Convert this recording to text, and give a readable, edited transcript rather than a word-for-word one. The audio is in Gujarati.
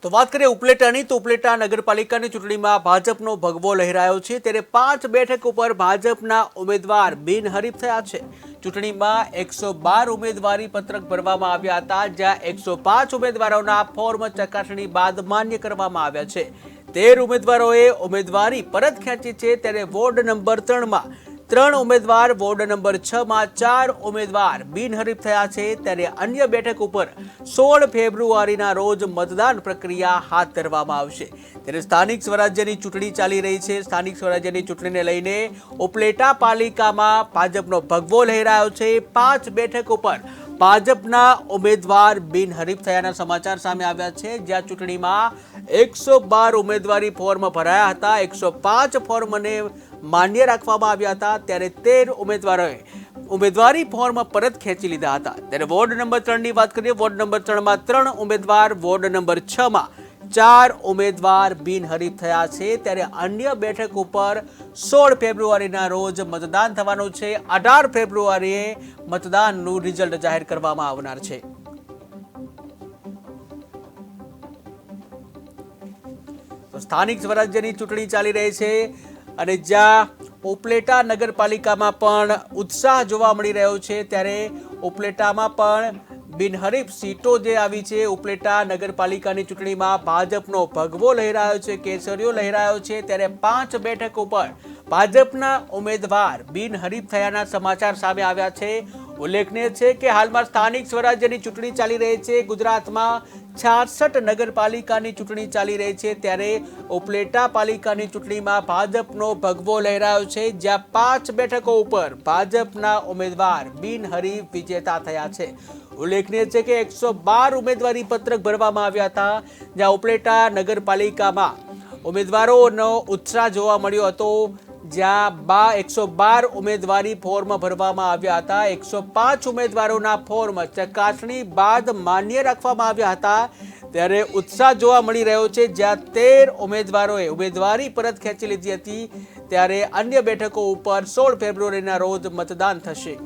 તો વાત કરીએ ઉપલેટાની તો ઉપલેટા નગરપાલિકાની ચૂંટણીમાં ભાજપનો ભગવો લહેરાયો છે ત્યારે 5 બેઠક ઉપર ભાજપના ઉમેદવાર બિનહરીફ થયા છે। ચૂંટણીમાં 112 ઉમેદવારી પત્રક ભરવામાં આવ્યા હતા જ્યાં 105 ઉમેદવારોના ફોર્મ ચકાસણી બાદ માન્ય કરવામાં આવ્યા છે। 13 ઉમેદવારોએ ઉમેદવારી પરત ખેંચી છે ત્યારે વોર્ડ નંબર 3માં 3 ઉમેદવાર, વોર્ડ નંબર 6માં 4 ઉમેદવાર બિનહરીફ થયા છે ત્યારે અન્ય બેઠક ઉપર 16 ફેબ્રુઆરીના રોજ મતદાન પ્રક્રિયા હાથ ધરવામાં આવશે। ત્યારે સ્થાનિક સ્વરાજ્યની ચૂંટણી ચાલી રહી છે। સ્થાનિક સ્વરાજ્યની ચૂંટણીને લઈને ઉપલેટા પાલિકામાં ભાજપનો ભગવો લહેરાયો છે। 5 બેઠક ઉપર ભાજપના ઉમેદવાર બિનહરીફ થયાના સમાચાર સામે આવ્યા છે જ્યાં ચૂંટણીમાં 112 ઉમેદવારી ફોર્મ ભરાયા હતા। 105 ફોર્મને માન્ય રાખવામાં આવ્યા હતા ત્યારે 13 ઉમેદવારોએ ઉમેદવારી ફોર્મ પરત ખેંચી લીધા હતા। ત્યારે વોર્ડ નંબર 3ની વાત કરીએ, વોર્ડ નંબર 3માં 3 ઉમેદવાર, વોર્ડ નંબર 6માં 4 ઉમેદવાર બિનહરીફ થયા છે ત્યારે અન્ય બેઠક ઉપર 16 ફેબ્રુઆરીના રોજ મતદાન થવાનું છે। 18 ફેબ્રુઆરીએ મતદાનનું રિઝલ્ટ જાહેર કરવામાં આવનાર છે। તો સ્થાનિક સ્વરાજ્યની ચૂંટણી ચાલી રહી છે અને જ્યાં ઉપલેટા નગરપાલિકામાં પણ ઉત્સાહ જોવા મળી રહ્યો છે ત્યારે ઉપલેટામાં પણ બિનહરીફ સીટો જે આવી છે। ઉપલેટા નગરપાલિકાની ચૂંટણીમાં ભાજપનો ભગવો લહેરાયો છે, કેસરીઓ લહેરાયો છે ત્યારે 5 બેઠક ઉપર ભાજપના ઉમેદવાર બિનહરીફ થયાના સમાચાર સામે આવ્યા છે। ઉલ્લેખનીય છે કે હાલમાં સ્થાનિક સ્વરાજ્યની ચૂંટણી ચાલી રહી છે। ગુજરાતમાં 66 નગરપાલિકાની ચૂંટણી ચાલી રહી છે ત્યારે ઉપલેટા પાલિકાની ચૂંટણીમાં ભાજપનો ભગવો લહેરાયો છે જ્યાં 5 બેઠકો ઉપર ભાજપના ઉમેદવાર બિનહરીફ વિજેતા થયા છે। ઉલ્લેખનીય છે કે 112 ઉમેદવારી પત્રક ભરવામાં આવ્યા હતા જ્યાં ઉપલેટા નગરપાલિકામાં ઉમેદવારોનો ઉત્સાહ જોવા મળ્યો હતો જ્યાં 112 ઉમેદવારી ફોર્મ ભરવામાં આવ્યા હતા। 105 ઉમેદવારોના ફોર્મ ચકાસણી બાદ માન્ય રાખવામાં આવ્યા હતા ત્યારે ઉત્સાહ જોવા મળી રહ્યો છે જ્યાં 13 ઉમેદવારોએ ઉમેદવારી પરત ખેંચી લીધી હતી ત્યારે અન્ય બેઠકો ઉપર 16 ફેબ્રુઆરીના રોજ મતદાન થશે।